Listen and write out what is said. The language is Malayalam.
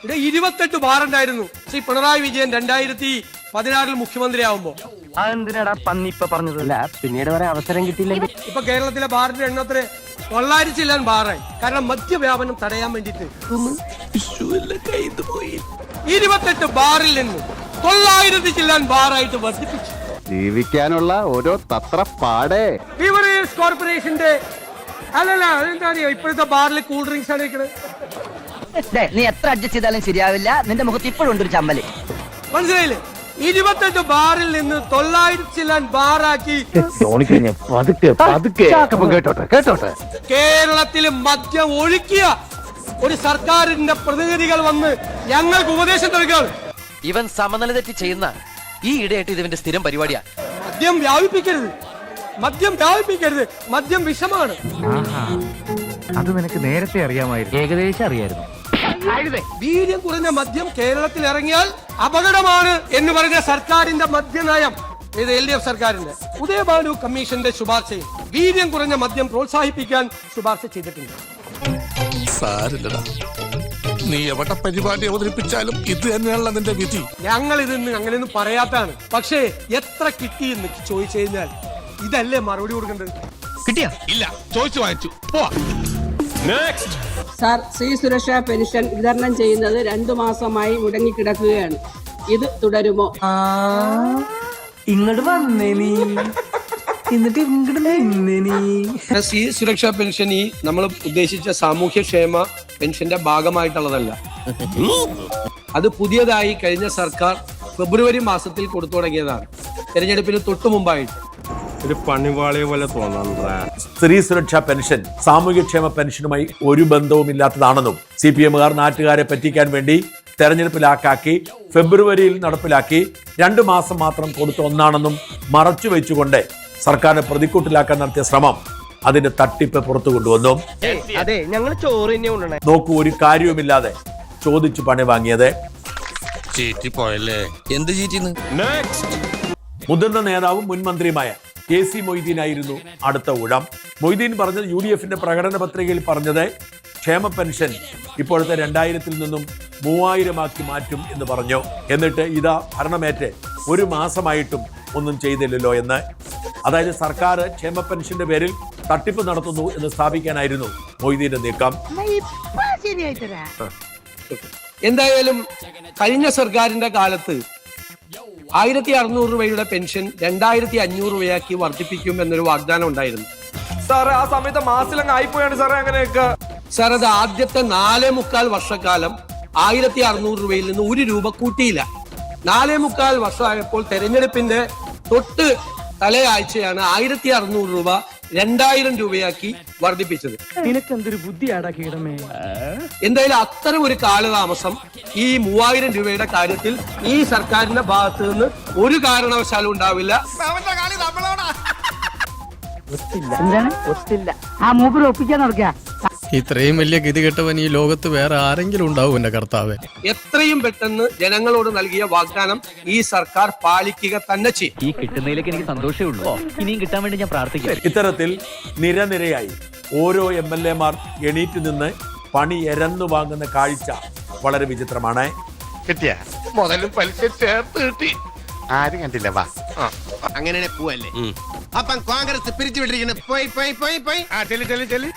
ഇവിടെ 28 ബാർ ഉണ്ടായിരുന്നു ശ്രീ പിണറായി വിജയൻ 2016 മുഖ്യമന്ത്രിയാവുമ്പോ. അതെന്തിനാടാ പന്നി ഇപ്പൊ പറഞ്ഞതല്ല, പിന്നീട് വരെ അവസരം കിട്ടിയില്ലെങ്കിൽ. ഇപ്പൊ കേരളത്തിലെ ബാറിന്റെ എണ്ണത്തിന് 900 ചില്ലാൻ ബാറായി. കാരണം മദ്യവ്യാപനം തടയാൻ വേണ്ടിട്ട് 28 ബാറിൽ നിന്ന് 900 ചില്ലാൻ ബാറായിട്ട് വർദ്ധിപ്പിച്ചു. ജീവിക്കാനുള്ള ഓരോ തത്രപ്പാടേ. ബീവറേജ് കോർപ്പറേഷന്റെ അല്ലല്ല അതെന്താ അറിയോ, ഇപ്പോഴത്തെ ബാറിൽ കൂൾ ഡ്രിങ്ക്സ് ആണ് ഇരിക്കുന്നത്. നീ എത്ര അഡ്ജസ്റ്റ് ചെയ്താലും ശരിയാവില്ല, നിന്റെ മുഖത്ത് ഇപ്പോഴും ഉണ്ട് ഒരു ചമ്മല്. മനസ്സിലായില്ലേ? 28 ബാറിൽ നിന്ന് 900 ചില്ലാൻ ബാറാക്കി. കേട്ടോട്ടെ. കേരളത്തിൽ മദ്യം ഒഴുക്കിയ ഒരു സർക്കാരിന്റെ പ്രതിനിധികൾ വന്ന് ഞങ്ങൾക്ക് ഉപദേശം നൽകുകയാണ്. ഇവൻ സമനില തെറ്റി ചെയ്യുന്ന ഈ ഇടയായിട്ട് ഇതിന്റെ സ്ഥിരം പരിപാടിയാ. മദ്യം വ്യാപിപ്പിക്കരുത്, മദ്യം വിഷമാണ്. അത് നിനക്ക് നേരത്തെ അറിയാമായിരുന്നു. ഏകദേശം അറിയായിരുന്നു. വീര്യം കുറഞ്ഞ മദ്യം കേരളത്തിൽ ഇറങ്ങിയാൽ അപകടമാണ് എന്ന് പറഞ്ഞ സർക്കാരിന്റെ മദ്യനയം, ഇത് LDF സർക്കാരിന്റെ ഉദയഭാനു കമ്മീഷന്റെ ശുപാർശയിൽ വീര്യം കുറഞ്ഞ മദ്യം പ്രോത്സാഹിപ്പിക്കാൻ ശുപാർശ ചെയ്തിട്ടുണ്ട്. സാരില്ലടാ, നീ എവിടെ പരിപാടി അവതരിപ്പിച്ചാലും ഇത് തന്നെയാണല്ലോ നിന്റെ വിധി. ഞങ്ങൾ ഇതിന്ന് അങ്ങനെയൊന്നും പറയാത്താണ്. പക്ഷേ എത്ര കിട്ടിയെന്ന് ചോദിച്ചു കഴിഞ്ഞാൽ ഇതല്ലേ മറുപടി കൊടുക്കേണ്ടത്? കിട്ടിയ ഇല്ല, ചോദിച്ചു വാങ്ങിച്ചു പോവാ. സാർ, സ്ത്രീ സുരക്ഷാ പെൻഷൻ വിതരണം ചെയ്യുന്നത് 2 മാസമായി മുടങ്ങിക്കിടക്കുകയാണ്. ഇത് തുടരുമോ? ഇങ്ങോട്ട് വന്നേ നീ, എന്നിട്ട് ഇങ്ങോട്ട് നിന്നേ നീ. സ്ത്രീ സുരക്ഷാ പെൻഷൻ ഈ നമ്മൾ ഉദ്ദേശിച്ച സാമൂഹ്യക്ഷേമ പെൻഷന്റെ ഭാഗമായിട്ടുള്ളതല്ല. അത് പുതിയതായി കഴിഞ്ഞ സർക്കാർ ഫെബ്രുവരി മാസത്തിൽ കൊടുത്തു തുടങ്ങിയതാണ്, തെരഞ്ഞെടുപ്പിന് തൊട്ടു മുമ്പായിട്ട്. ഒരു പണിവാളിയെ പോലെ തോന്നാ. സ്ത്രീ സുരക്ഷാ പെൻഷൻ സാമൂഹ്യക്ഷേമ പെൻഷനുമായി ഒരു ബന്ധവുമില്ലാത്തതാണെന്നും CPM-കാർ നാട്ടുകാരെ പറ്റിക്കാൻ വേണ്ടി തെരഞ്ഞെടുപ്പിലാക്കി ഫെബ്രുവരിയിൽ നടപ്പിലാക്കി 2 മാസം മാത്രം കൊടുത്ത ഒന്നാണെന്നും മറച്ചു വെച്ചുകൊണ്ട് സർക്കാരിനെ പ്രതിക്കൂട്ടിലാക്കാൻ നടത്തിയ ശ്രമം അതിന്റെ തട്ടിപ്പ് പുറത്തു കൊണ്ടുവന്നു. അതെ, ഞങ്ങൾ ചോറ് തന്നെ കൊണ്ടുവന്നേ. നോക്കൂ, ഒരു കാര്യവുമില്ലാതെ ചോദിച്ചു പണി വാങ്ങിയത്. പോയല്ലേ, എന്ത് ചീറ്റിന്ന്. മുതിർന്ന നേതാവും മുൻ മന്ത്രിയുമായ KC മൊയ്തീനായിരുന്നു അടുത്ത ഊഴം. മൊയ്തീൻ പറഞ്ഞത് UDF-ന്റെ പ്രകടന പത്രികയിൽ പറഞ്ഞത് ക്ഷേമ പെൻഷൻ ഇപ്പോഴത്തെ 2000-ൽ നിന്നും 3000-ആക്കി മാറ്റും എന്ന് പറഞ്ഞു. എന്നിട്ട് ഇതാ ഭരണമേറ്റ് 1 മാസമായിട്ടും ഒന്നും ചെയ്തില്ലല്ലോ എന്ന്. അതായത് സർക്കാർ ക്ഷേമ പെൻഷന്റെ പേരിൽ തട്ടിപ്പ് നടത്തുന്നു എന്ന് സ്ഥാപിക്കാനായിരുന്നു മൊയ്തീന്റെ നീക്കം. എന്തായാലും കഴിഞ്ഞ സർക്കാരിന്റെ കാലത്ത് 1600 രൂപയുടെ പെൻഷൻ 2500 രൂപയാക്കി വർദ്ധിപ്പിക്കും എന്നൊരു വാഗ്ദാനം ഉണ്ടായിരുന്നു. സാറേ, ആ സമയത്ത് മാസത്തിലങ്ങ് ആയിപ്പോയാണ് സാറേ അങ്ങനെയൊക്കെ. സാർ, അത് ആദ്യത്തെ 4.25 വർഷക്കാലം 1600 രൂപയിൽ നിന്ന് 1 രൂപ കൂട്ടിയില്ല. 4.25 വർഷമായപ്പോൾ തെരഞ്ഞെടുപ്പിന്റെ തൊട്ട് തലയാഴ്ചയാണ് 1600 രൂപ 2000 രൂപയാക്കി വർദ്ധിപ്പിച്ചത്. നിനക്കെന്തൊരു ബുദ്ധിയാടാ കീടമേ. എന്തായാലും അത്തരം ഒരു കാലതാമസം ഈ 3000 രൂപയുടെ കാര്യത്തിൽ ഈ സർക്കാരിന്റെ ഭാഗത്ത് നിന്ന് ഒരു കാരണവശാലും ഉണ്ടാവില്ല. ആ മൂപ്പര് ഒപ്പിക്കാൻ നടക്കുക. ഇത്രയും വലിയ ഗതികെട്ടവൻ ഈ ലോകത്ത് വേറെ ആരെങ്കിലും ഉണ്ടാവും എന്റെ കർത്താവേ. എത്രയും പെട്ടെന്ന് ജനങ്ങളോട് നൽകിയ വാഗ്ദാനം ഈ സർക്കാർ പാലിക്കുക തന്നെ ചെയ്യും. ഈ കിട്ടുന്നതിലേക്ക് എനിക്ക് സന്തോഷമേ ഉള്ളൂ. ഇനിയും കിട്ടാൻ വേണ്ടി ഞാൻ പ്രാർത്ഥിക്കാം. ഇത്തരത്തിൽ നിരനിരയായി ഓരോ MLA-മാർ എണീറ്റ് നിന്ന് പണി എരന്നു വാങ്ങുന്ന കാഴ്ച വളരെ വിചിത്രമാണ്. കിട്ടിയ മുതലും പലിശ ചേർത്ത് കിട്ടി. ആരും കണ്ടില്ല. വാ, അങ്ങനെ പോവല്ലേ. അപ്പം കോൺഗ്രസ് പിരിച്ചു വിട്ടിരിക്കുന്നു. പോയി ചെല്ലി